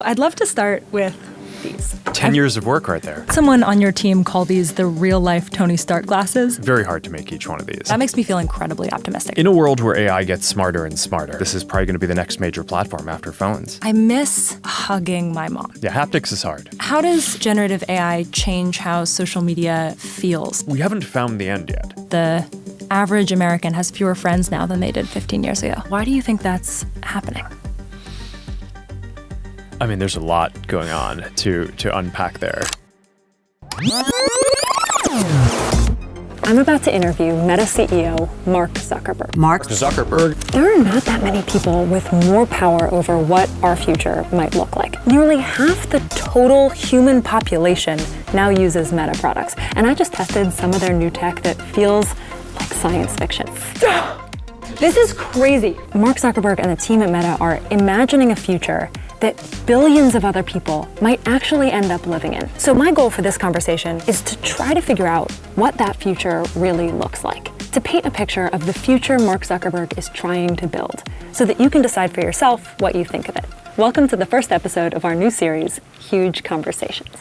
I'd love to start with these. 10 years of work right there. Someone on your team called these the real-life Tony Stark glasses. Very hard to make each one of these. That makes me feel incredibly optimistic. In a world where AI gets smarter and smarter, this is probably going to be the next major platform after phones. I miss hugging my mom. Yeah, haptics is hard. How does generative AI change how social media feels? We haven't found the end yet. The average American has fewer friends now than they did 15 years ago. Why do you think that's happening? I mean, there's a lot going on to unpack there. I'm about to interview Meta CEO Mark Zuckerberg. Mark Zuckerberg. There are not that many people with more power over what our future might look like. Nearly half the total human population now uses Meta products. And I just tested some of their new tech that feels like science fiction. This is crazy. Mark Zuckerberg and the team at Meta are imagining a future that billions of other people might actually end up living in. So my goal for this conversation is to try to figure out what that future really looks like, to paint a picture of the future Mark Zuckerberg is trying to build, so that you can decide for yourself what you think of it. Welcome to the first episode of our new series, Huge Conversations.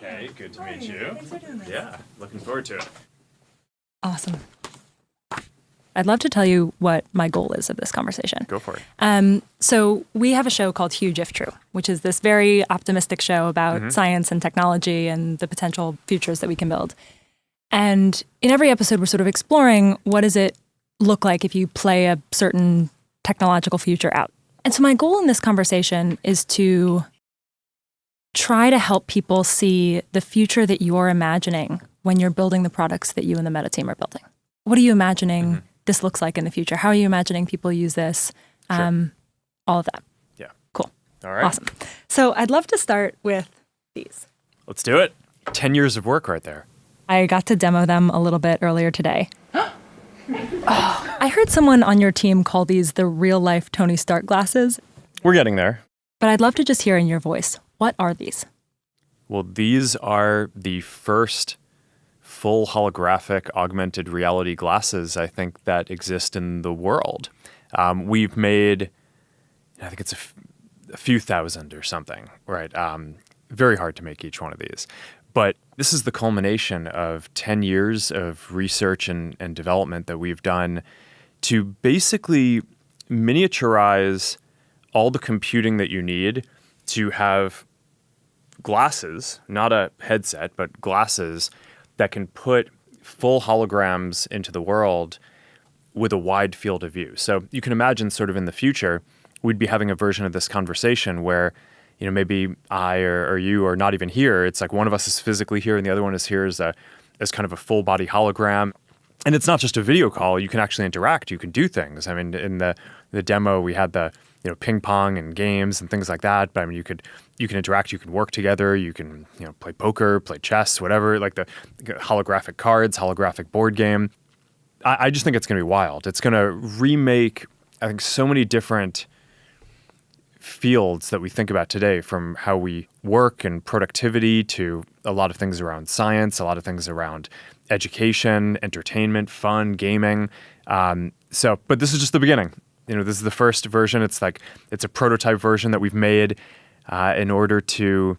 Hey, good to meet you. Thanks for doing this. Yeah, looking forward to it. Awesome. I'd love to tell you what my goal is of this conversation. Go for it. So we have a show called Huge If True, which is this very optimistic show about science and technology and the potential futures that we can build. And in every episode, we're sort of exploring what does it look like if you play a certain technological future out. And so my goal in this conversation is to try to help people see the future that you're imagining when you're building the products that you and the Meta team are building. What are you imagining this looks like in the future? How are you imagining people use this? Sure. All of that. Yeah. Cool. All right. Awesome. So I'd love to start with these. Let's do it. 10 years of work right there. I got to demo them a little bit earlier today. I heard someone on your team call these the real-life Tony Stark glasses. We're getting there. But I'd love to just hear in your voice, what are these? Well, these are the first full holographic augmented reality glasses, I think, that exist in the world. We've made, I think it's a few thousand or something, right? Very hard to make each one of these. But this is the culmination of 10 years of research and development that we've done to basically miniaturize all the computing that you need to have glasses, not a headset, but glasses that can put full holograms into the world with a wide field of view. So you can imagine sort of in the future, we'd be having a version of this conversation where, you know, maybe I or you are not even here. It's like one of us is physically here and the other one is here as kind of a full body hologram. And it's not just a video call. You can actually interact. You can do things. I mean, in the demo, we had the ping pong and games and things like that. But I mean, you can interact. You can work together. You can play poker, play chess, whatever. Like the holographic cards, holographic board game. I just think it's going to be wild. It's going to remake, I think, so many different fields that we think about today, from how we work and productivity to a lot of things around science, a lot of things around education, entertainment, fun, gaming. But this is just the beginning. This is the first version. It's a prototype version that we've made in order to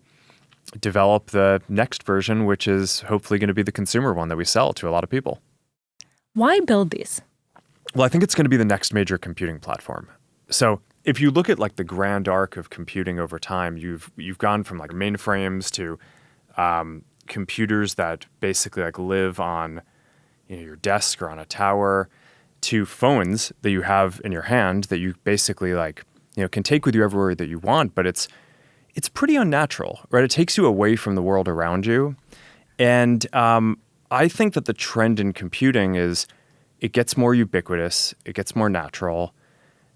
develop the next version, which is hopefully going to be the consumer one that we sell to a lot of people. Why build these? Well, I think it's going to be the next major computing platform. So if you look at like the grand arc of computing over time, you've gone from like mainframes to computers that basically like live on your desk or on a tower, to phones that you have in your hand that you basically can take with you everywhere that you want, but it's pretty unnatural, right? It takes you away from the world around you. And I think that the trend in computing is it gets more ubiquitous, it gets more natural,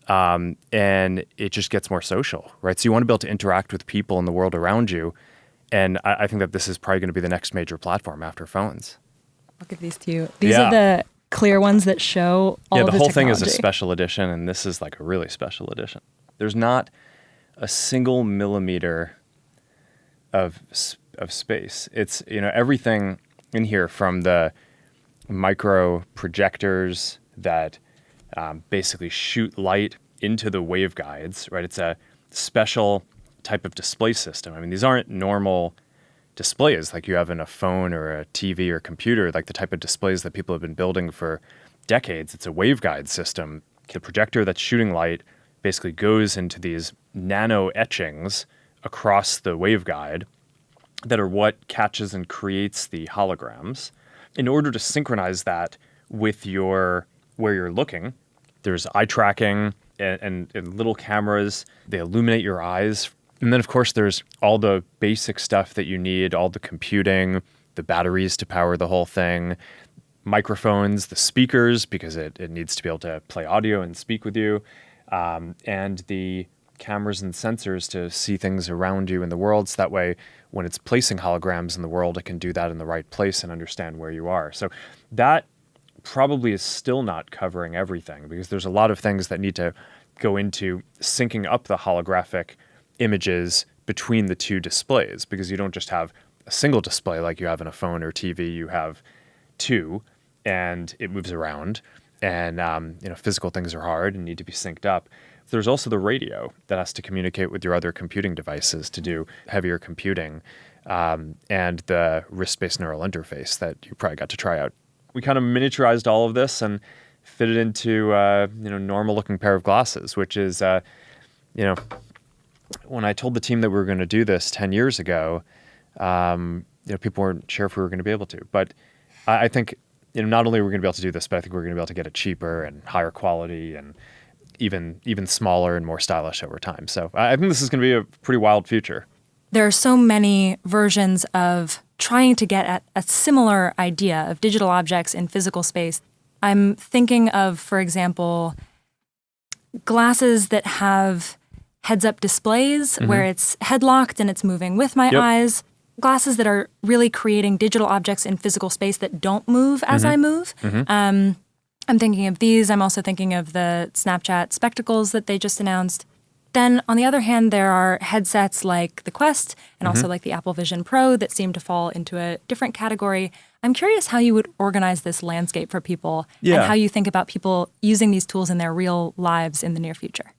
and it just gets more social, right? So you want to be able to interact with people in the world around you. And I think that this is probably going to be the next major platform after phones. I'll give these to you. These are the clear ones that show all of the whole technology. thing is a special edition, and this is like a really special edition. There's not a single millimeter of space. It's, everything in here, from the micro projectors that basically shoot light into the waveguides, right? It's a special type of display system. I mean, these aren't normal displays like you have in a phone or a TV or computer, like the type of displays that people have been building for decades. It's a waveguide system. The projector that's shooting light basically goes into these nano etchings across the waveguide that are what catches and creates the holograms. In order to synchronize that with where you're looking, there's eye tracking and little cameras. They illuminate your eyes. And then, of course, there's all the basic stuff that you need, all the computing, the batteries to power the whole thing, microphones, the speakers, because it needs to be able to play audio and speak with you, and the cameras and sensors to see things around you in the world. So that way, when it's placing holograms in the world, it can do that in the right place and understand where you are. So that probably is still not covering everything, because there's a lot of things that need to go into syncing up the holographic images between the two displays, because you don't just have a single display like you have in a phone or TV. You have two, and it moves around, and physical things are hard and need to be synced up. There's also the radio that has to communicate with your other computing devices to do heavier computing, and the wrist-based neural interface that you probably got to try out. We kind of miniaturized all of this and fit it into normal-looking pair of glasses, which is when I told the team that we were going to do this 10 years ago, people weren't sure if we were going to be able to. But I think not only are we going to be able to do this, but I think we're going to be able to get it cheaper and higher quality and even smaller and more stylish over time. So I think this is going to be a pretty wild future. There are so many versions of trying to get at a similar idea of digital objects in physical space. I'm thinking of, for example, glasses that have heads-up displays where it's head-locked and it's moving with my eyes. Glasses that are really creating digital objects in physical space that don't move as I move. I'm thinking of these. I'm also thinking of the Snapchat spectacles that they just announced. Then, on the other hand, there are headsets like the Quest and also like the Apple Vision Pro that seem to fall into a different category. I'm curious how you would organize this landscape for people and how you think about people using these tools in their real lives in the near future.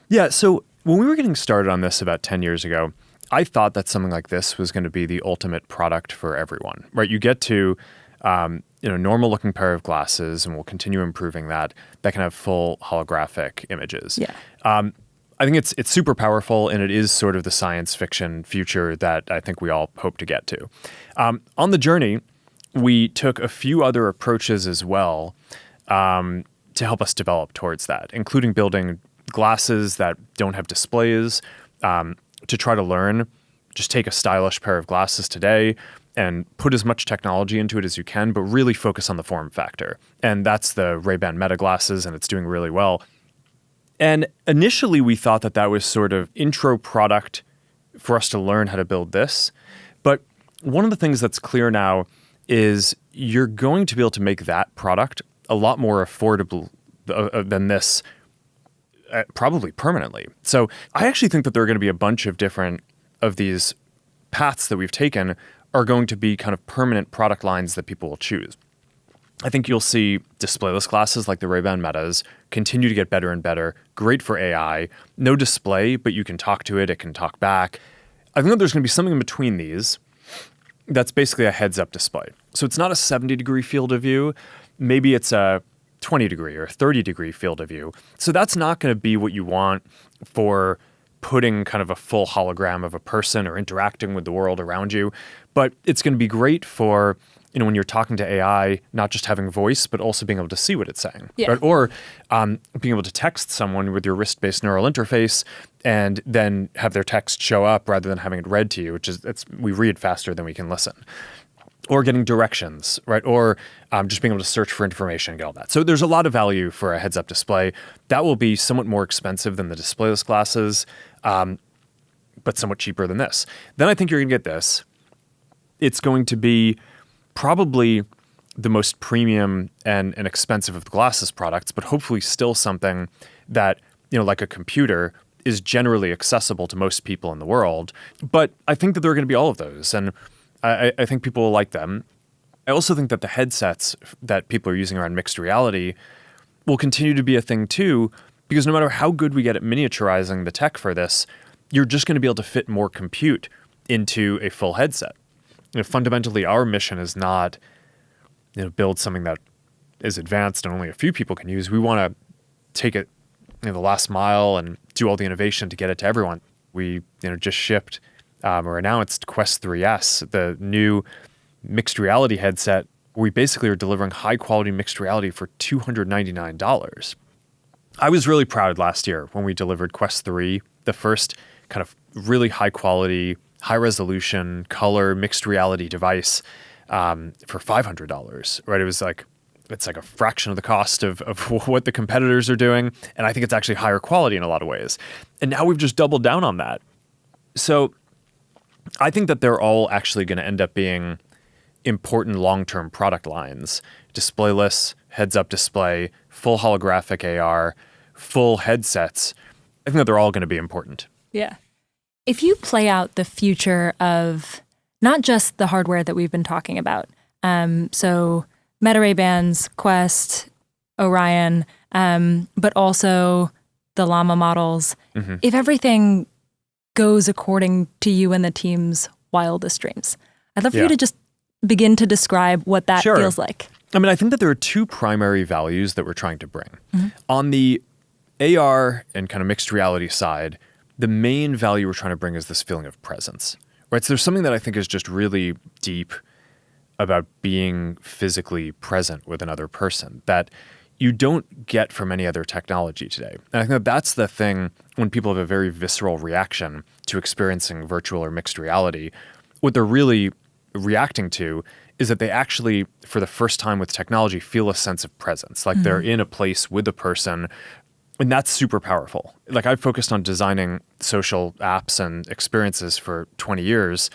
Yeah, so when we were getting started on this about 10 years ago, I thought that something like this was going to be the ultimate product for everyone, right? You get to normal looking pair of glasses, and we'll continue improving that can have full holographic images. Yeah. I think it's super powerful, and it is sort of the science fiction future that I think we all hope to get to. On the journey, we took a few other approaches as well to help us develop towards that, including building glasses that don't have displays to try to learn. Just take a stylish pair of glasses today and put as much technology into it as you can, but really focus on the form factor. And that's the Ray-Ban Meta glasses, and it's doing really well. And initially, we thought that was sort of intro product for us to learn how to build this. But one of the things that's clear now is you're going to be able to make that product a lot more affordable than this, probably permanently. So I actually think that there are going to be a bunch of different of these paths that we've taken are going to be kind of permanent product lines that people will choose. I think you'll see displayless glasses like the Ray-Ban Metas continue to get better and better. Great for AI. No display, but you can talk to it. It can talk back. I think that there's going to be something in between these that's basically a heads-up display. So it's not a 70-degree field of view. Maybe it's a 20-degree or 30-degree field of view. So that's not going to be what you want for putting kind of a full hologram of a person or interacting with the world around you. But it's going to be great for, when you're talking to AI, not just having voice, but also being able to see what it's saying. Yeah. Right? Or being able to text someone with your wrist-based neural interface and then have their text show up rather than having it read to you, which is, we read faster than we can listen. Or getting directions, right? Or just being able to search for information and get all that. So there's a lot of value for a heads-up display. That will be somewhat more expensive than the displayless glasses, but somewhat cheaper than this. Then I think you're going to get this. It's going to be probably the most premium and expensive of the glasses products, but hopefully still something that, like a computer, is generally accessible to most people in the world. But I think that there are going to be all of those. And I think people will like them. I also think that the headsets that people are using around mixed reality will continue to be a thing too, because no matter how good we get at miniaturizing the tech for this, you're just going to be able to fit more compute into a full headset. Fundamentally, our mission is not build something that is advanced and only a few people can use. We want to take it the last mile and do all the innovation to get it to everyone. We just shipped or announced Quest 3S, the new mixed reality headset. We basically are delivering high quality mixed reality for $299. I was really proud last year when we delivered Quest 3, the first kind of really high quality, high resolution, color mixed reality device for $500, right? It's like a fraction of the cost of what the competitors are doing. And I think it's actually higher quality in a lot of ways. And now we've just doubled down on that. So I think that they're all actually going to end up being important long-term product lines. Displayless, heads-up display, full holographic AR, full headsets. I think that they're all going to be important. Yeah. If you play out the future of not just the hardware that we've been talking about, so Meta Ray-Bans, Quest, Orion, but also the Llama models, if everything goes according to you and the team's wildest dreams, I'd love for you to just begin to describe what that feels like. I mean, I think that there are two primary values that we're trying to bring. On the AR and kind of mixed reality side, the main value we're trying to bring is this feeling of presence, right? So there's something that I think is just really deep about being physically present with another person that you don't get from any other technology today. And I think that that's the thing when people have a very visceral reaction to experiencing virtual or mixed reality. What they're really reacting to is that they actually, for the first time with technology, feel a sense of presence, like they're in a place with a person. And that's super powerful. Like I've focused on designing social apps and experiences for 20 years.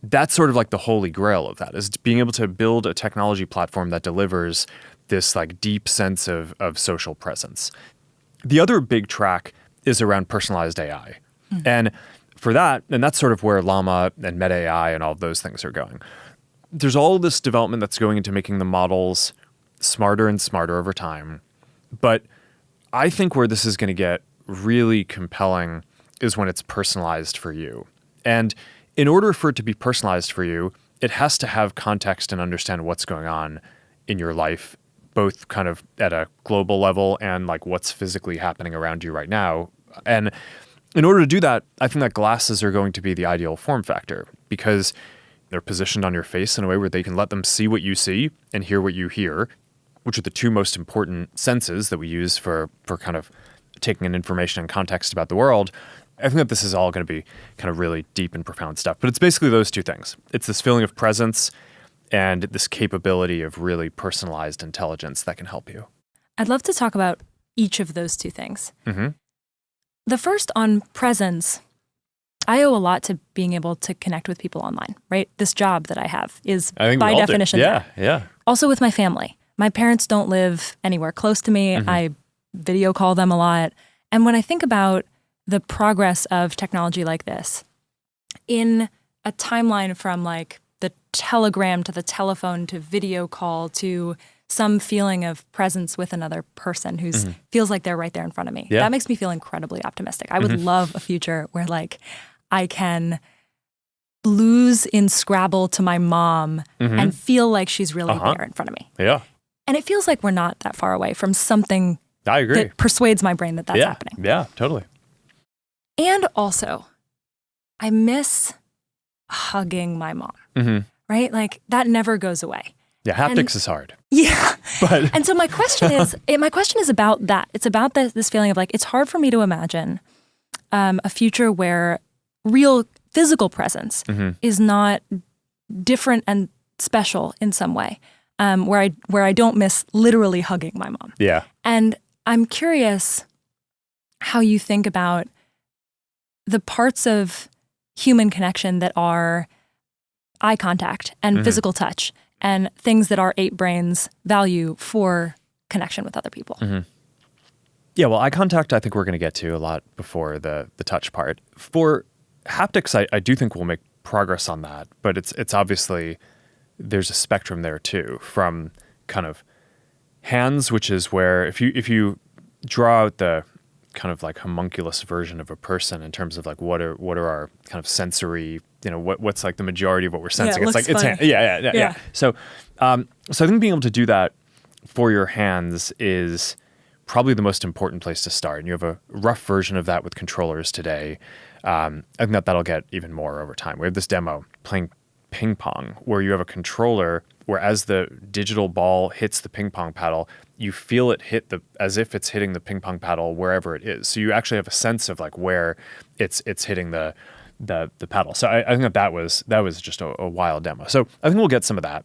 That's sort of like the holy grail of that, is being able to build a technology platform that delivers this like deep sense of social presence. The other big track is around personalized AI. And for that, and that's sort of where Llama and Meta AI and all of those things are going. There's all this development that's going into making the models smarter and smarter over time. But I think where this is going to get really compelling is when it's personalized for you. And in order for it to be personalized for you, it has to have context and understand what's going on in your life, both kind of at a global level and like what's physically happening around you right now. And in order to do that, I think that glasses are going to be the ideal form factor because they're positioned on your face in a way where they can let them see what you see and hear what you hear, which are the two most important senses that we use for kind of taking in information and context about the world. I think that this is all going to be kind of really deep and profound stuff. But it's basically those two things. It's this feeling of presence and this capability of really personalized intelligence that can help you. I'd love to talk about each of those two things. The first on presence, I owe a lot to being able to connect with people online, right? This job that I have is by definition that. Yeah. Also with my family. My parents don't live anywhere close to me. I video call them a lot. And when I think about the progress of technology like this, in a timeline from like the telegram to the telephone to video call to some feeling of presence with another person who feels like they're right there in front of me. That makes me feel incredibly optimistic. I would love a future where like I can lose in Scrabble to my mom and feel like she's really there in front of me. Yeah. And it feels like we're not that far away from something I agree. that persuades my brain that that's happening. Yeah, totally. And also, I miss hugging my mom, right? Like that never goes away. Yeah, haptics is hard. Yeah. And so my question is about that. It's about this feeling of like, it's hard for me to imagine a future where real physical presence is not different and special in some way, where I don't miss literally hugging my mom. Yeah. And I'm curious how you think about the parts of human connection that are eye contact and physical touch and things that our ape brains value for connection with other people. Yeah, well, eye contact I think we're going to get to a lot before the touch part. For haptics, I do think we'll make progress on that, but it's obviously, there's a spectrum there too, from kind of hands, which is where if you draw out the kind of like homunculus version of a person in terms of like what are our kind of sensory, what's like the majority of what we're sensing. It's like funny. it's hand. Yeah. So I think being able to do that for your hands is probably the most important place to start. And you have a rough version of that with controllers today. I think that'll get even more over time. We have this demo playing ping pong where you have a controller where as the digital ball hits the ping pong paddle, you feel it hit as if it's hitting the ping pong paddle wherever it is. So you actually have a sense of like where it's hitting the paddle. So I think that was just a wild demo. So I think we'll get some of that.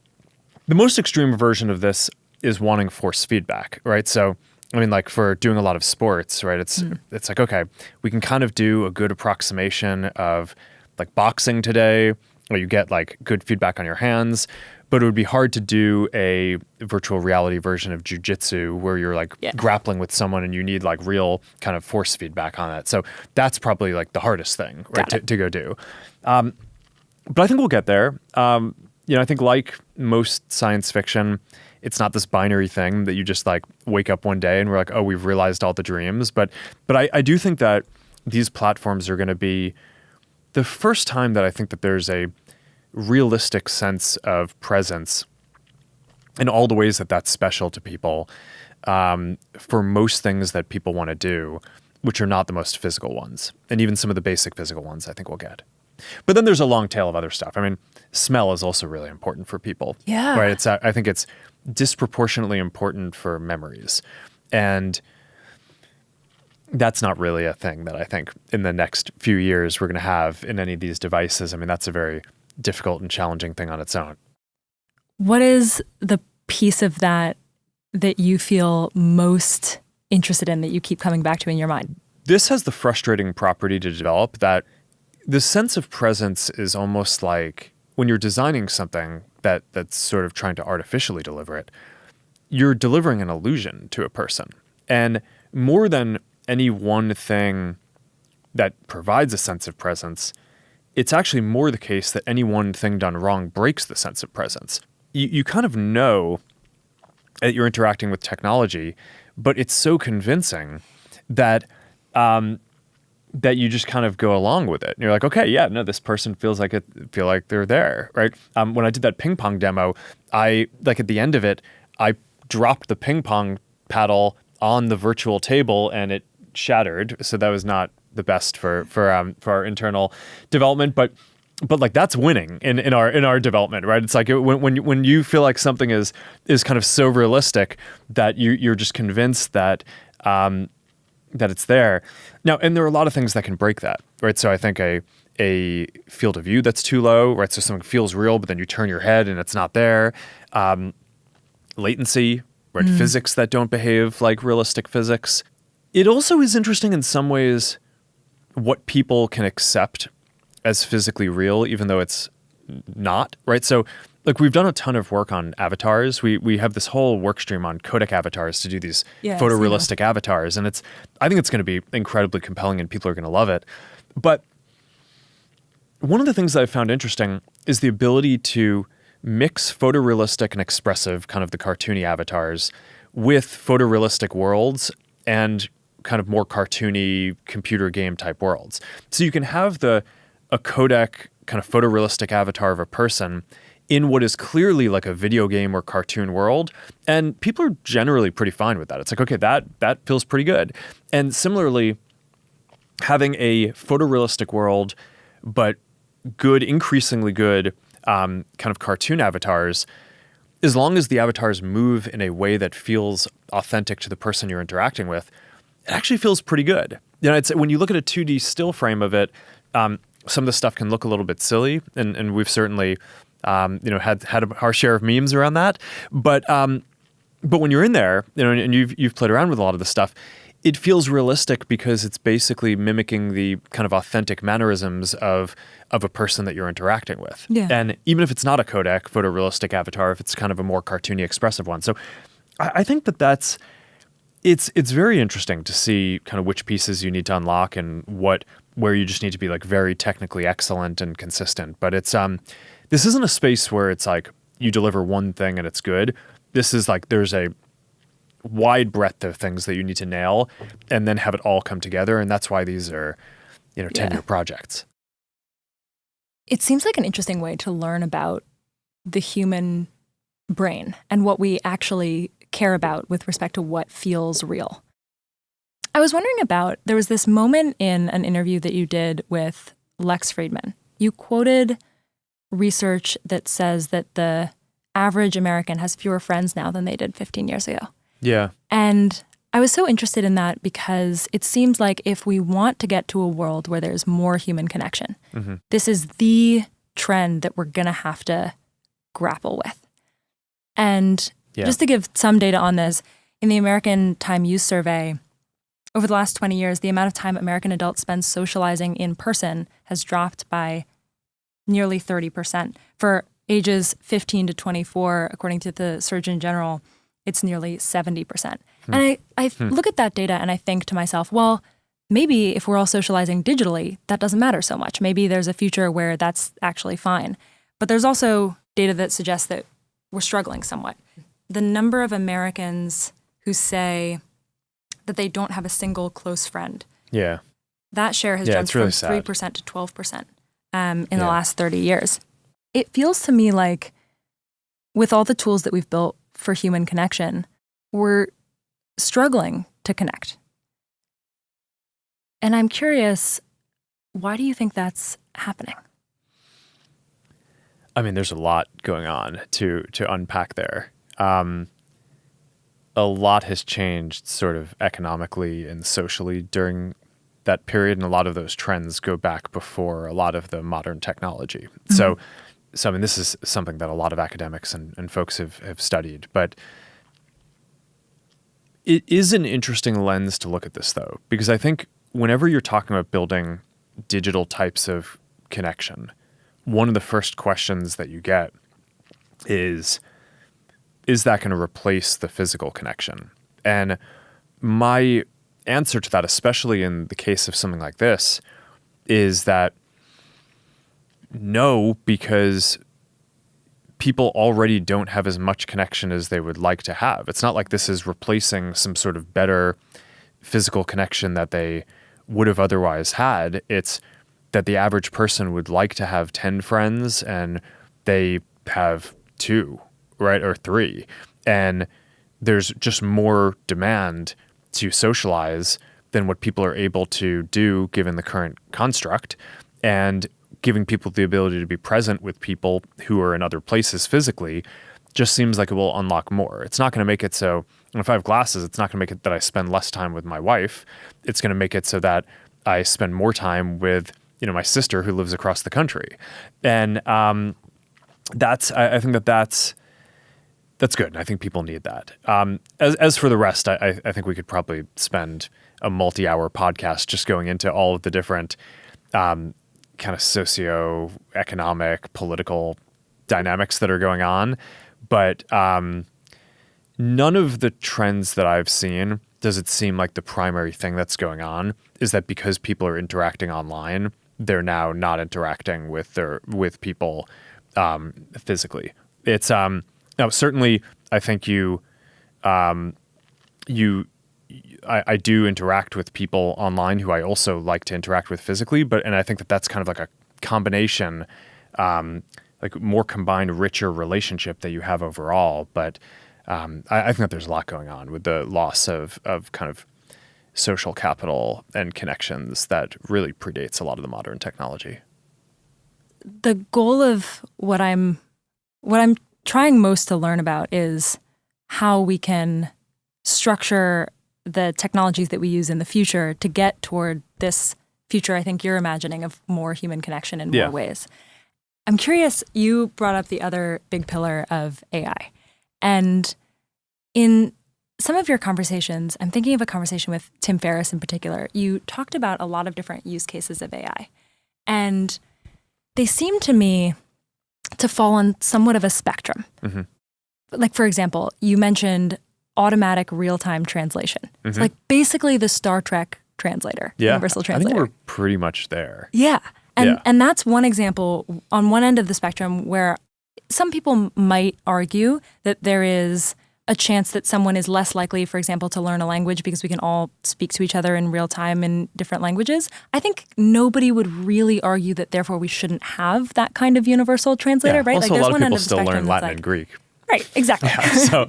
The most extreme version of this is wanting force feedback, right? So I mean, like for doing a lot of sports, right? It's like, okay, we can kind of do a good approximation of like boxing today, or you get like good feedback on your hands, but it would be hard to do a virtual reality version of jiu-jitsu where you're like grappling with someone and you need like real kind of force feedback on that. So that's probably like the hardest thing, right, to go do. But I think we'll get there. I think like most science fiction, it's not this binary thing that you just like wake up one day and we're like, oh, we've realized all the dreams. But I do think that these platforms are going to be the first time that I think that there's a realistic sense of presence in all the ways that that's special to people for most things that people want to do, which are not the most physical ones. And even some of the basic physical ones I think we'll get. But then there's a long tail of other stuff. I mean, smell is also really important for people. Yeah. Right? I think it's disproportionately important for memories. And that's not really a thing that I think in the next few years we're going to have in any of these devices. I mean, that's a very difficult and challenging thing on its own. What is the piece of that you feel most interested in, that you keep coming back to in your mind? This has the frustrating property to develop that the sense of presence is almost like when you're designing something that's sort of trying to artificially deliver it, you're delivering an illusion to a person. And more than any one thing that provides a sense of presence, it's actually more the case that any one thing done wrong breaks the sense of presence. You kind of know that you're interacting with technology, but it's so convincing that that you just kind of go along with it. And you're like, okay, yeah, no, this person feel like they're there, right? When I did that ping pong demo, at the end of it, I dropped the ping pong paddle on the virtual table and it shattered. So that was not the best for our internal development, but like that's winning in our development, right? It's like when you feel like something is kind of so realistic that you're just convinced that that it's there. Now, and there are a lot of things that can break that, right? So I think a field of view that's too low, right? So something feels real, but then you turn your head and it's not there. Latency, right? Physics that don't behave like realistic physics. It also is interesting in some ways what people can accept as physically real, even though it's not, right? So like we've done a ton of work on avatars. We have this whole work stream on codec avatars to do these photorealistic avatars. And I think it's going to be incredibly compelling and people are going to love it. But one of the things that I found interesting is the ability to mix photorealistic and expressive, kind of the cartoony avatars, with photorealistic worlds and kind of more cartoony computer game type worlds. So you can have a codec kind of photorealistic avatar of a person in what is clearly like a video game or cartoon world. And people are generally pretty fine with that. It's like, okay, that feels pretty good. And similarly, having a photorealistic world, but good, increasingly good kind of cartoon avatars, as long as the avatars move in a way that feels authentic to the person you're interacting with, it actually feels pretty good. It's when you look at a 2D still frame of it, some of the stuff can look a little bit silly, and we've certainly had our share of memes around that. But when you're in there, and you've played around with a lot of the stuff, it feels realistic because it's basically mimicking the kind of authentic mannerisms of a person that you're interacting with. Yeah. And even if it's not a codec photorealistic avatar, if it's kind of a more cartoony, expressive one. So I think that's it's very interesting to see kind of which pieces you need to unlock and where you just need to be like very technically excellent and consistent. But it's this isn't a space where it's like you deliver one thing and it's good. This is like there's a wide breadth of things that you need to nail and then have it all come together. And that's why these are, 10-year projects. It seems like an interesting way to learn about the human brain and what we actually care about with respect to what feels real. I was wondering there was this moment in an interview that you did with Lex Fridman. You quoted research that says that the average American has fewer friends now than they did 15 years ago. Yeah. And I was so interested in that because it seems like if we want to get to a world where there's more human connection, this is the trend that we're going to have to grapple with. And just to give some data on this, in the American Time Use Survey, over the last 20 years, the amount of time American adults spend socializing in person has dropped by nearly 30%. For ages 15 to 24, according to the Surgeon General, it's nearly 70%. And I look at that data and I think to myself, well, maybe if we're all socializing digitally, that doesn't matter so much. Maybe there's a future where that's actually fine. But there's also data that suggests that we're struggling somewhat. The number of Americans who say that they don't have a single close friend, that share has jumped really from 3% to 12% in the last 30 years. It feels to me like with all the tools that we've built for human connection, we're struggling to connect. And I'm curious, why do you think that's happening? I mean, there's a lot going on to unpack there. A lot has changed sort of economically and socially during that period, and a lot of those trends go back before a lot of the modern technology. So I mean, this is something that a lot of academics and folks have studied, but it is an interesting lens to look at this, though, because I think whenever you're talking about building digital types of connection, one of the first questions that you get is that going to replace the physical connection? And my answer to that, especially in the case of something like this, is that no, because people already don't have as much connection as they would like to have. It's not like this is replacing some sort of better physical connection that they would have otherwise had. It's that the average person would like to have 10 friends and they have 2, right? Or 3. And there's just more demand to socialize than what people are able to do given the current construct. And giving people the ability to be present with people who are in other places physically just seems like it will unlock more. It's not going to make it so, if I have glasses, it's not going to make it that I spend less time with my wife. It's going to make it so that I spend more time with, my sister who lives across the country. And I think that's good. And I think people need that. As for the rest, I think we could probably spend a multi-hour podcast just going into all of the different kind of socio-economic, political dynamics that are going on. But none of the trends that I've seen does it seem like the primary thing that's going on is that because people are interacting online, they're now not interacting with people physically. It's now certainly I think I do interact with people online who I also like to interact with physically, and I think that's kind of like a combination, like more combined, richer relationship that you have overall. But I think that there's a lot going on with the loss of kind of social capital and connections that really predates a lot of the modern technology. The goal of what I'm trying most to learn about is how we can structure the technologies that we use in the future to get toward this future I think you're imagining of more human connection in more ways. I'm curious, you brought up the other big pillar of AI. And in some of your conversations, I'm thinking of a conversation with Tim Ferriss in particular, you talked about a lot of different use cases of AI. And they seem to me to fall on somewhat of a spectrum. Mm-hmm. Like, for example, you mentioned automatic real-time translation. Mm-hmm. It's like basically the Star Trek translator, universal translator. I think we're pretty much there. Yeah. And that's one example on one end of the spectrum where some people might argue that there is a chance that someone is less likely, for example, to learn a language because we can all speak to each other in real time in different languages. I think nobody would really argue that therefore we shouldn't have that kind of universal translator, right? Also, like, a lot of one end people the still spectrum learn that's Latin like, and Greek. Right, exactly. Yeah, so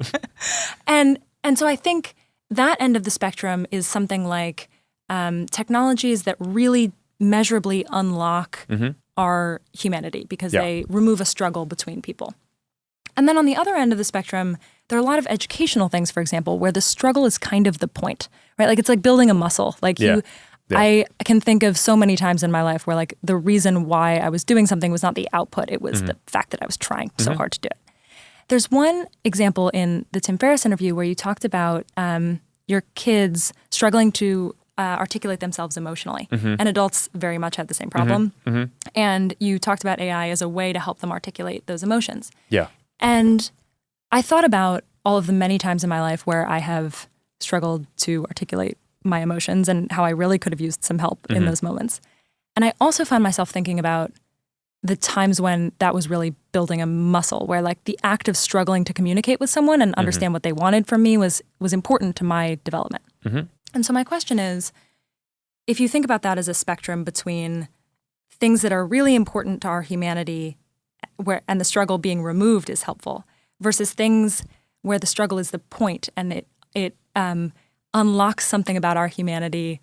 And so I think that end of the spectrum is something like technologies that really measurably unlock our humanity because they remove a struggle between people. And then on the other end of the spectrum, there are a lot of educational things, for example, where the struggle is kind of the point, right? Like it's like building a muscle. Like I can think of so many times in my life where like the reason why I was doing something was not the output. It was the fact that I was trying so hard to do it. There's one example in the Tim Ferriss interview where you talked about your kids struggling to articulate themselves emotionally. And adults very much have the same problem. And you talked about AI as a way to help them articulate those emotions. Yeah. And I thought about all of the many times in my life where I have struggled to articulate my emotions and how I really could have used some help in those moments. And I also found myself thinking about the times when that was really building a muscle, where like the act of struggling to communicate with someone and understand what they wanted from me was important to my development. And so my question is, if you think about that as a spectrum between things that are really important to our humanity and the struggle being removed is helpful, versus things where the struggle is the point and it unlocks something about our humanity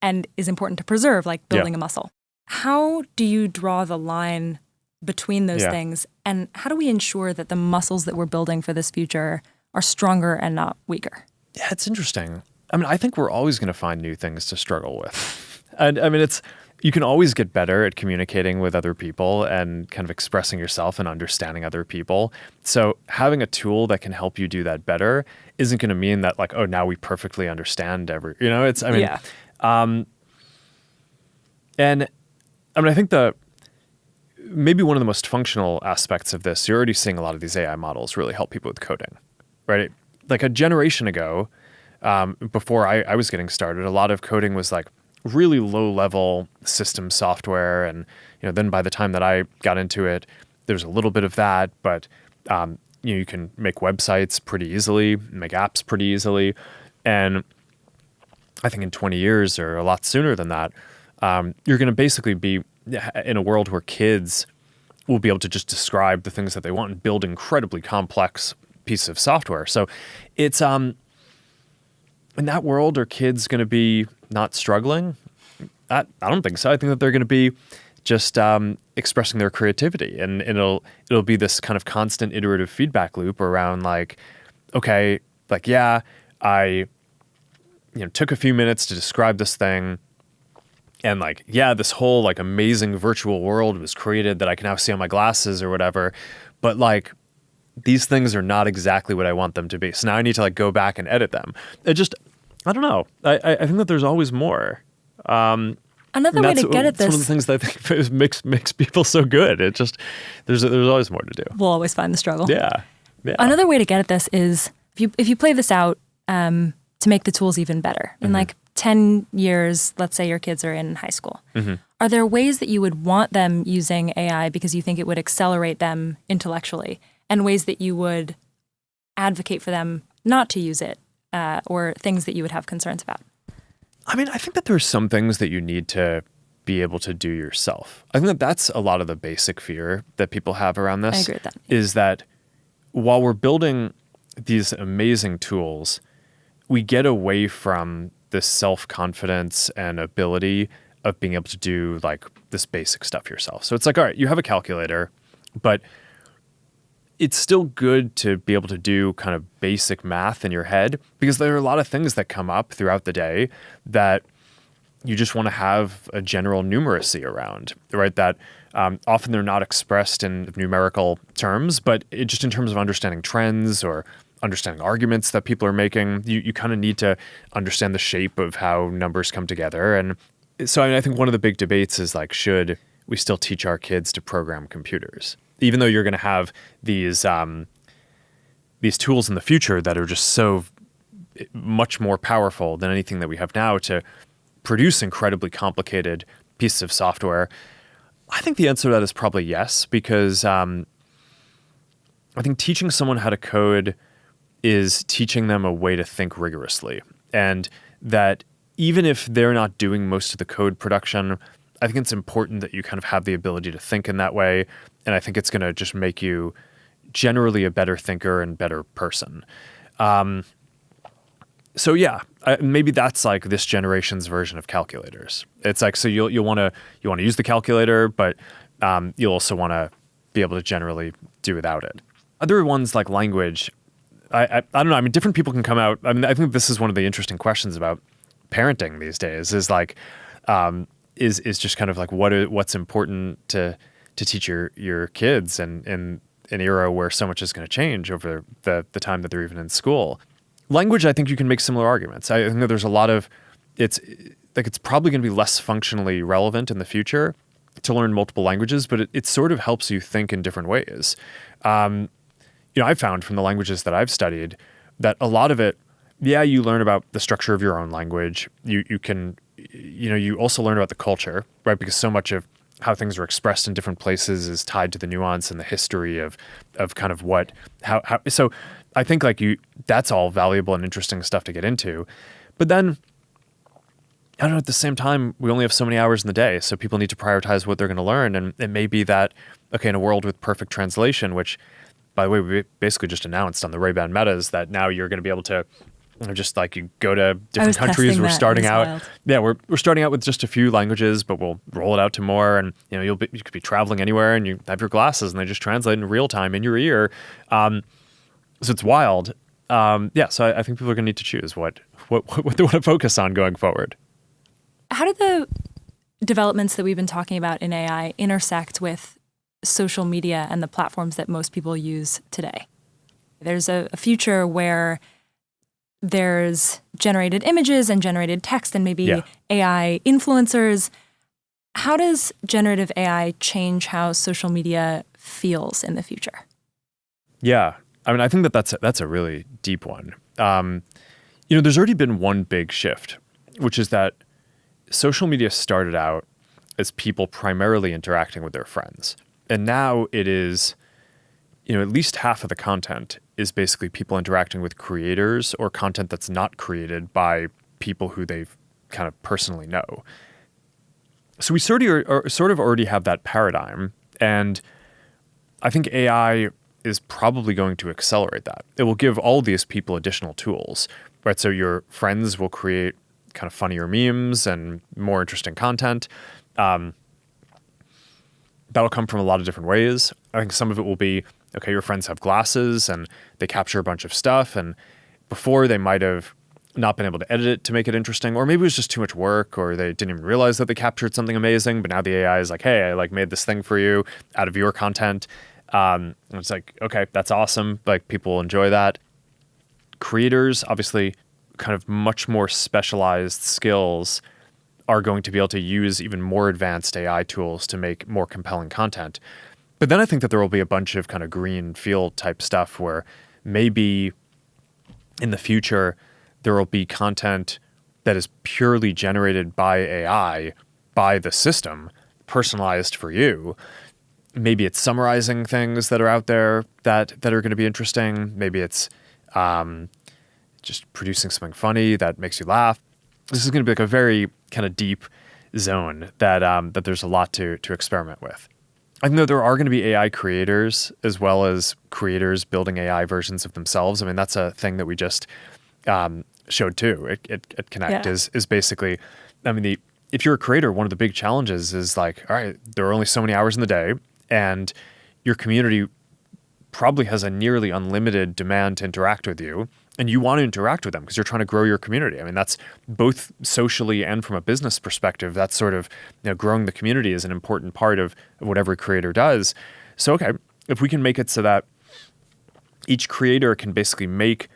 and is important to preserve, like building a muscle. How do you draw the line between those things, and how do we ensure that the muscles that we're building for this future are stronger and not weaker? Yeah, it's interesting. I mean, I think we're always going to find new things to struggle with. And I mean, you can always get better at communicating with other people and kind of expressing yourself and understanding other people. So having a tool that can help you do that better isn't going to mean that like, oh, now we perfectly understand I think maybe one of the most functional aspects of this, you're already seeing a lot of these AI models really help people with coding, right? Like a generation ago, before I was getting started, a lot of coding was like really low-level system software, and then by the time that I got into it, there's a little bit of that, but you can make websites pretty easily, make apps pretty easily, and I think in 20 years or a lot sooner than that, you're going to basically be in a world where kids will be able to just describe the things that they want and build incredibly complex pieces of software. So it's in that world, are kids going to be not struggling? I don't think so. I think that they're going to be just expressing their creativity, and it'll be this kind of constant iterative feedback loop around like, okay, like I took a few minutes to describe this thing, and like this whole like amazing virtual world was created that I can now see on my glasses or whatever, but like these things are not exactly what I want them to be. So now I need to like go back and edit them. I don't know. I think that there's always more. Another way to get at this. It's one of the things that I think makes people so good. It just, there's always more to do. We'll always find the struggle. Yeah. Another way to get at this is if you play this out to make the tools even better. In like 10 years, let's say your kids are in high school. Are there ways that you would want them using AI because you think it would accelerate them intellectually, and ways that you would advocate for them not to use it, or things that you would have concerns about? I mean, I think that there's some things that you need to be able to do yourself. I think that that's a lot of the basic fear that people have around this. I agree with that. Is that while we're building these amazing tools, we get away from this self-confidence and ability of being able to do like this basic stuff yourself. So it's like, all right, you have a calculator, but it's still good to be able to do kind of basic math in your head, because there are a lot of things that come up throughout the day that you just want to have a general numeracy around, right? That often they're not expressed in numerical terms, but just in terms of understanding trends or understanding arguments that people are making, you kind of need to understand the shape of how numbers come together. And so I think one of the big debates is like, should we still teach our kids to program computers? Even though you're going to have these tools in the future that are just so much more powerful than anything that we have now to produce incredibly complicated pieces of software, I think the answer to that is probably yes, because I think teaching someone how to code is teaching them a way to think rigorously. And that even if they're not doing most of the code production, I think it's important that you kind of have the ability to think in that way. And I think it's going to just make you generally a better thinker and better person. So yeah, maybe that's like this generation's version of calculators. It's like, so you'll want to use the calculator, but you'll also want to be able to generally do without it. Other ones like language, I don't know. I mean, different people can come out. I mean, I think this is one of the interesting questions about parenting these days. Is like, is just kind of like what's important to teach your kids in an era where so much is going to change over the time that they're even in school. Language, I think you can make similar arguments. I think that there's a lot of it's probably going to be less functionally relevant in the future to learn multiple languages, but it sort of helps you think in different ways. I've found from the languages that I've studied that a lot of it, you learn about the structure of your own language. You can, you also learn about the culture, right? Because so much of how things are expressed in different places is tied to the nuance and the history of kind of how. So I think that's all valuable and interesting stuff to get into. But then, I don't know, at the same time, we only have so many hours in the day, so people need to prioritize what they're going to learn. And it may be that, okay, in a world with perfect translation, which, by the way, we basically just announced on the Ray-Ban Metas that now you're going to be able to just like you go to different countries. We're starting out. Wild. Yeah, we're starting out with just a few languages, but we'll roll it out to more. And you could be traveling anywhere, and you have your glasses, and they just translate in real time in your ear. So it's wild. So I think people are going to need to choose what they want to focus on going forward. How do the developments that we've been talking about in AI intersect with social media and the platforms that most people use today? There's a future where there's generated images and generated text and maybe AI influencers. How does generative AI change how social media feels in the future? Yeah. I mean, I think that's a really deep one. There's already been one big shift, which is that social media started out as people primarily interacting with their friends. And now it is, at least half of the content is basically people interacting with creators or content that's not created by people who they kind of personally know. So we sort of already have that paradigm. And I think AI is probably going to accelerate that. It will give all these people additional tools, right? So your friends will create kind of funnier memes and more interesting content. That'll come from a lot of different ways. I think some of it will be, okay, your friends have glasses and they capture a bunch of stuff, and before they might have not been able to edit it to make it interesting, or maybe it was just too much work, or they didn't even realize that they captured something amazing, but now the AI is like, hey, I made this thing for you out of your content. And it's like, okay, that's awesome. People will enjoy that. Creators, obviously, kind of much more specialized skills are going to be able to use even more advanced AI tools to make more compelling content. But then I think that there will be a bunch of kind of green field type stuff where maybe in the future there will be content that is purely generated by AI, by the system, personalized for you. Maybe it's summarizing things that are out there that are going to be interesting. Maybe it's just producing something funny that makes you laugh. This is going to be a very kind of deep zone that there's a lot to experiment with. I think that there are going to be AI creators as well as creators building AI versions of themselves. I mean, that's a thing that we just showed too at Connect is basically, I mean, if you're a creator, one of the big challenges is all right, there are only so many hours in the day, and your community probably has a nearly unlimited demand to interact with you, and you want to interact with them because you're trying to grow your community. I mean, that's both socially and from a business perspective. That's sort of, growing the community is an important part of what every creator does. So, okay, if we can make it so that each creator can basically make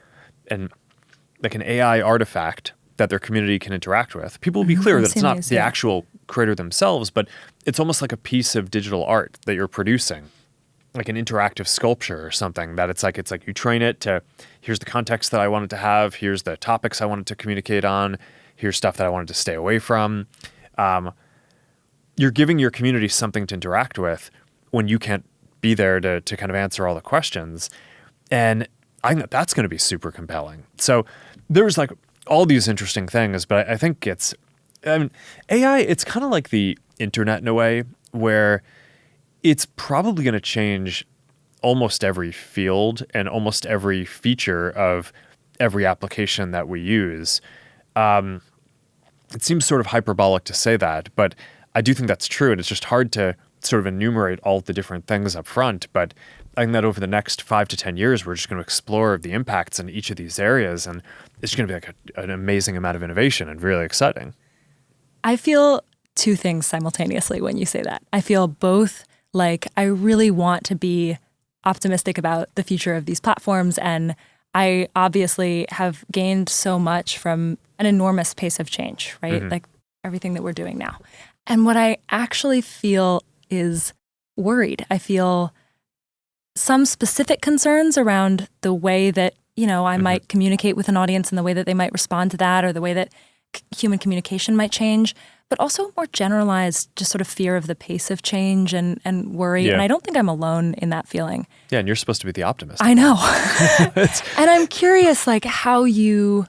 an AI artifact that their community can interact with, people will be clear that it's not the actual creator themselves, but it's almost like a piece of digital art that you're producing, like an interactive sculpture or something that it's like you train it to, here's the context that I want it to have, here's the topics I want it to communicate on, here's stuff that I wanted to stay away from. You're giving your community something to interact with when you can't be there to kind of answer all the questions. And I think that's going to be super compelling. So there's like all these interesting things, but I think AI, it's kind of like the internet in a way where it's probably going to change almost every field and almost every feature of every application that we use. It seems sort of hyperbolic to say that, but I do think that's true. And it's just hard to sort of enumerate all the different things up front. But I think that over the next 5 to 10 years, we're just going to explore the impacts in each of these areas. And it's going to be like an amazing amount of innovation and really exciting. I feel two things simultaneously when you say that. I feel both like I really want to be optimistic about the future of these platforms. And I obviously have gained so much from an enormous pace of change, right? Like everything that we're doing now. And what I actually feel is worried. I feel some specific concerns around the way that, I might communicate with an audience and the way that they might respond to that, or the way that human communication might change, but also more generalized, just sort of fear of the pace of change and worry. Yeah. And I don't think I'm alone in that feeling. Yeah, and you're supposed to be the optimist. I know. And I'm curious, like, how you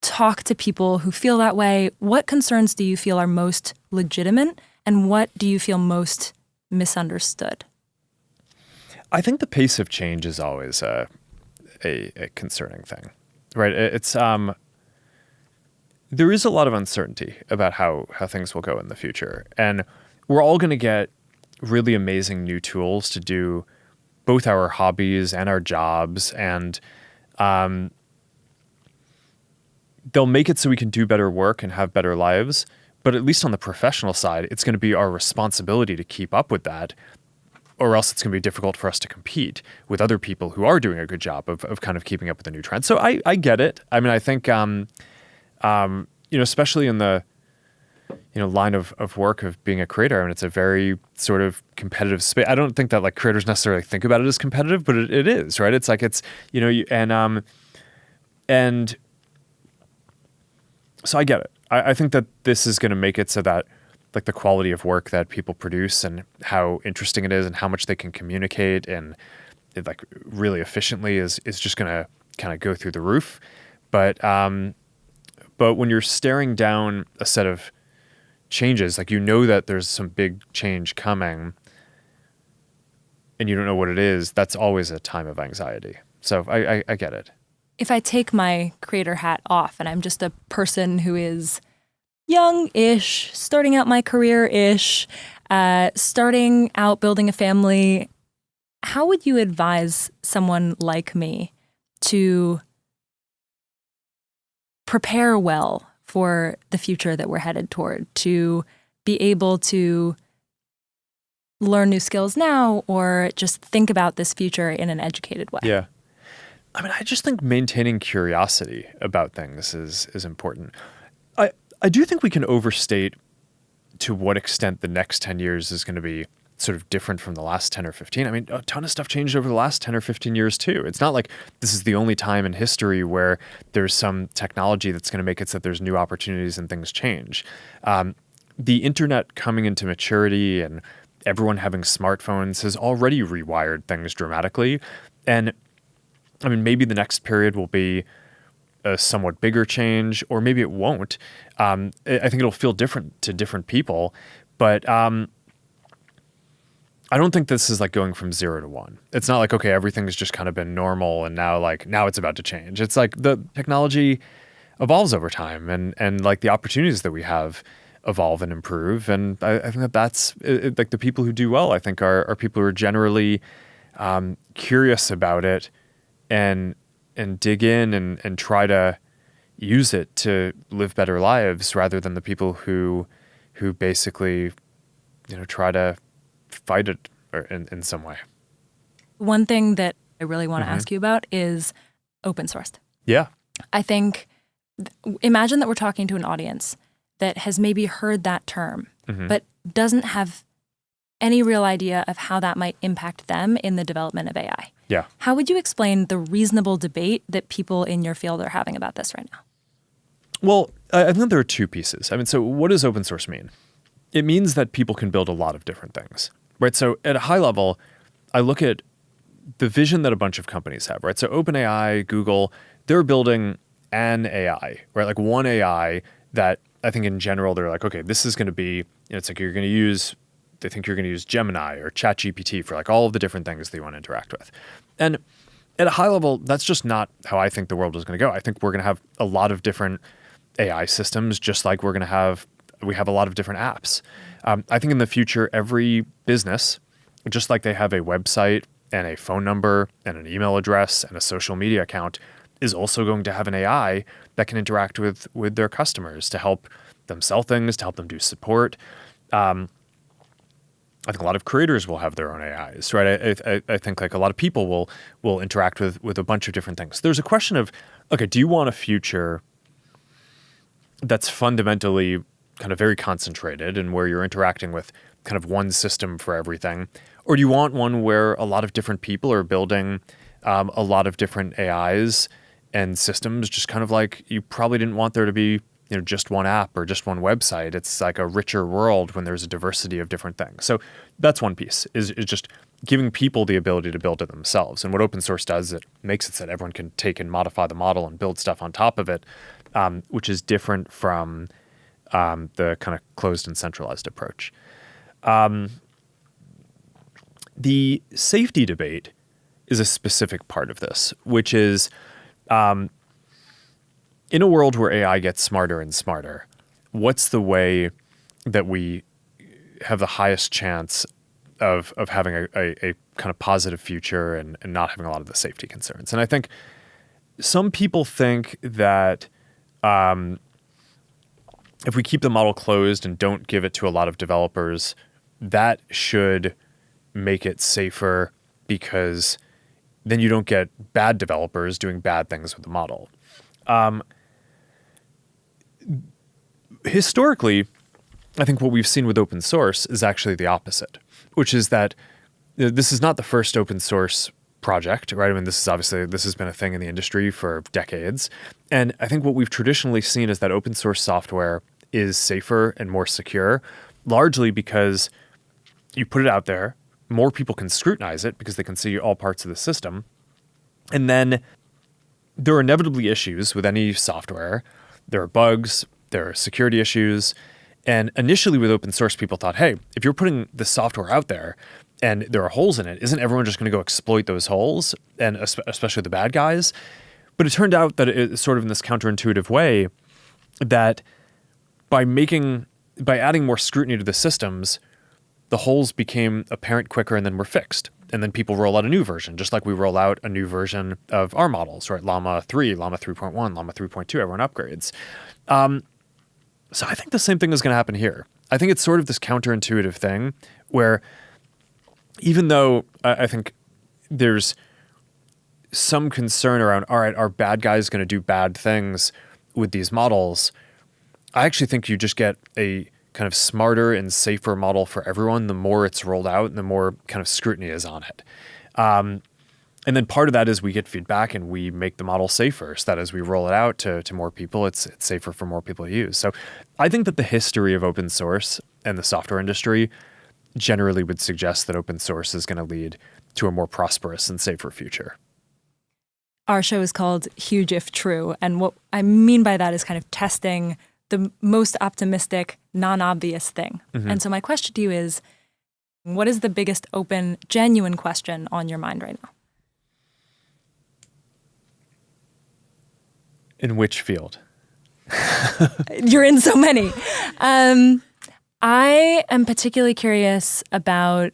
talk to people who feel that way. What concerns do you feel are most legitimate, and what do you feel most misunderstood? I think the pace of change is always a concerning thing, right? It's there is a lot of uncertainty about how things will go in the future, and we're all going to get really amazing new tools to do both our hobbies and our jobs, and they'll make it so we can do better work and have better lives. But at least on the professional side, it's going to be our responsibility to keep up with that, or else it's going to be difficult for us to compete with other people who are doing a good job of kind of keeping up with the new trends. So I get it. I mean, I think, especially in the, line of work of being a creator, I mean, it's a very sort of competitive space. I don't think that like creators necessarily think about it as competitive, but it is, right? It's like, and so I get it. I think that this is going to make it so that like the quality of work that people produce and how interesting it is and how much they can communicate and like really efficiently is just going to kind of go through the roof. But when you're staring down a set of changes, like that there's some big change coming and you don't know what it is, that's always a time of anxiety. So I get it. If I take my creator hat off and I'm just a person who is young-ish, starting out my career-ish, starting out building a family, how would you advise someone like me to prepare well for the future that we're headed toward, to be able to learn new skills now or just think about this future in an educated way? Yeah. I mean, I just think maintaining curiosity about things is important. I do think we can overstate to what extent the next 10 years is going to be sort of different from the last 10 or 15. I mean, a ton of stuff changed over the last 10 or 15 years too. It's not like this is the only time in history where there's some technology that's going to make it so that there's new opportunities and things change. The internet coming into maturity and everyone having smartphones has already rewired things dramatically. And I mean, maybe the next period will be a somewhat bigger change, or maybe it won't. I think it'll feel different to different people, but I don't think this is like going from 0 to 1. It's not like, okay, everything's just kind of been normal and now it's about to change. It's like the technology evolves over time and like the opportunities that we have evolve and improve. And I think that's like the people who do well, I think are people who are generally curious about it and dig in and try to use it to live better lives rather than the people who basically, try to fight it in some way. One thing that I really want to ask you about is open sourced. Yeah. I think, imagine that we're talking to an audience that has maybe heard that term, but doesn't have any real idea of how that might impact them in the development of AI. Yeah. How would you explain the reasonable debate that people in your field are having about this right now? Well, I think there are two pieces. I mean, so what does open source mean? It means that people can build a lot of different things, right? So at a high level, I look at the vision that a bunch of companies have, right? So OpenAI, Google, they're building an AI, right? Like one AI that I think in general, they're like, okay, this is going to be, it's like they think you're going to use Gemini or ChatGPT for like all of the different things that you want to interact with. And at a high level, that's just not how I think the world is going to go. I think we're going to have a lot of different AI systems, just like we have a lot of different apps. I think in the future, every business, just like they have a website and a phone number and an email address and a social media account, is also going to have an AI that can interact with their customers to help them sell things, to help them do support. I think a lot of creators will have their own AIs, right? I think like a lot of people will interact with a bunch of different things. There's a question of, okay, do you want a future that's fundamentally kind of very concentrated and where you're interacting with kind of one system for everything? Or do you want one where a lot of different people are building a lot of different AIs and systems, just kind of like you probably didn't want there to be just one app or just one website? It's like a richer world when there's a diversity of different things. So that's one piece, is just giving people the ability to build it themselves. And what open source does, it makes it so that everyone can take and modify the model and build stuff on top of it, which is different from the kind of closed and centralized approach. The safety debate is a specific part of this, which is in a world where AI gets smarter and smarter, what's the way that we have the highest chance of having a kind of positive future and not having a lot of the safety concerns? And I think some people think that if we keep the model closed and don't give it to a lot of developers, that should make it safer because then you don't get bad developers doing bad things with the model. Historically, I think what we've seen with open source is actually the opposite, which is that this is not the first open source project, right? I mean, this has been a thing in the industry for decades. And I think what we've traditionally seen is that open source software is safer and more secure, largely because you put it out there, more people can scrutinize it because they can see all parts of the system. And then there are inevitably issues with any software. There are bugs, there are security issues. And initially with open source, people thought, hey, if you're putting this software out there and there are holes in it, isn't everyone just going to go exploit those holes, and especially the bad guys? But it turned out that it's sort of in this counterintuitive way that by adding more scrutiny to the systems, the holes became apparent quicker and then were fixed. And then people roll out a new version, just like we roll out a new version of our models, right? Llama 3, Llama 3.1, Llama 3.2, everyone upgrades. So I think the same thing is going to happen here. I think it's sort of this counterintuitive thing where even though I think there's some concern around, all right, are bad guys going to do bad things with these models? I actually think you just get a kind of smarter and safer model for everyone the more it's rolled out and the more kind of scrutiny is on it. And then part of that is we get feedback and we make the model safer so that as we roll it out to more people, it's safer for more people to use. So I think that the history of open source and the software industry generally would suggest that open source is going to lead to a more prosperous and safer future. Our show is called Huge If True. And what I mean by that is kind of testing the most optimistic, non-obvious thing. Mm-hmm. And so my question to you is, what is the biggest open, genuine question on your mind right now? In which field? You're in so many. I am particularly curious about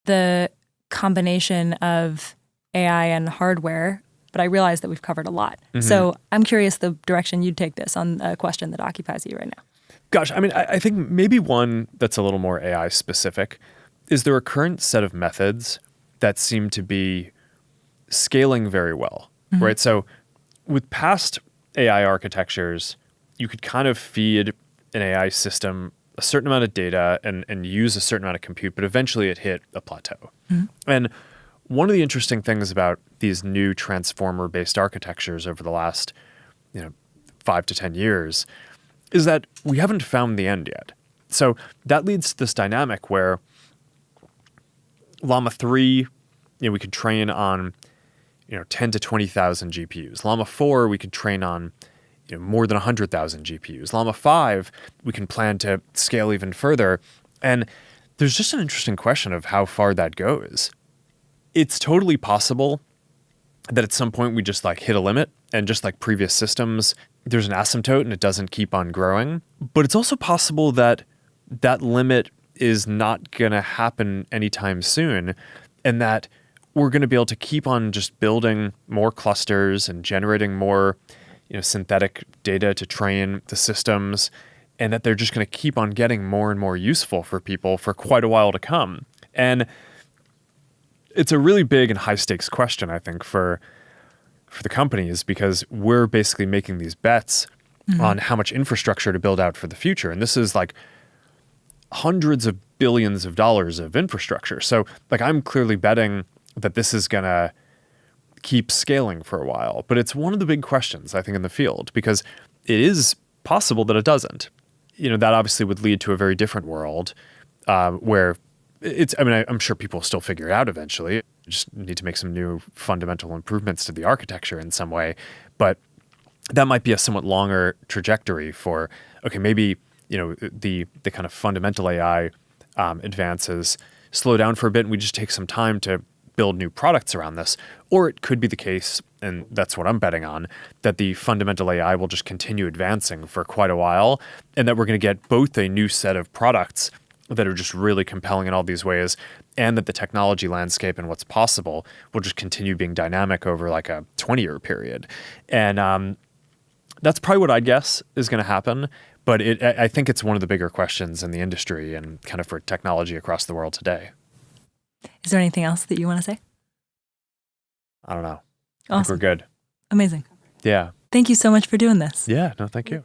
the combination of AI and hardware, but I realize that we've covered a lot. Mm-hmm. So I'm curious the direction you'd take this on a question that occupies you right now. Gosh, I mean, I think maybe one that's a little more AI specific is there a current set of methods that seem to be scaling very well, mm-hmm. right? So with past AI architectures, you could kind of feed an AI system a certain amount of data and use a certain amount of compute, but eventually it hit a plateau. Mm-hmm. And one of the interesting things about these new transformer-based architectures over the last 5 to 10 years is that we haven't found the end yet. So that leads to this dynamic where Llama 3 we could train on 10 to 20,000 GPUs. Llama 4, we could train on more than 100,000 GPUs. Llama 5, we can plan to scale even further. And there's just an interesting question of how far that goes. It's totally possible that at some point we just hit a limit, and just like previous systems, there's an asymptote and it doesn't keep on growing. But it's also possible that that limit is not going to happen anytime soon, and that we're going to be able to keep on just building more clusters and generating more synthetic data to train the systems, and that they're just going to keep on getting more and more useful for people for quite a while to come. And it's a really big and high stakes question, I think, for the companies, because we're basically making these bets on how much infrastructure to build out for the future. And this is like hundreds of billions of dollars of infrastructure. So I'm clearly betting that this is going to keep scaling for a while. But it's one of the big questions, I think, in the field, because it is possible that it doesn't. That obviously would lead to a very different world where I'm sure people will still figure it out eventually. You just need to make some new fundamental improvements to the architecture in some way. But that might be a somewhat longer trajectory for, okay, maybe, the kind of fundamental AI advances slow down for a bit and we just take some time to build new products around this. Or it could be the case, and that's what I'm betting on, that the fundamental AI will just continue advancing for quite a while, and that we're going to get both a new set of products that are just really compelling in all these ways, and that the technology landscape and what's possible will just continue being dynamic over like a 20-year period. And that's probably what I'd guess is going to happen. But I think it's one of the bigger questions in the industry and kind of for technology across the world today. Is there anything else that you want to say? I don't know. Awesome. I think we're good. Amazing. Yeah. Thank you so much for doing this. Yeah. No, thank you.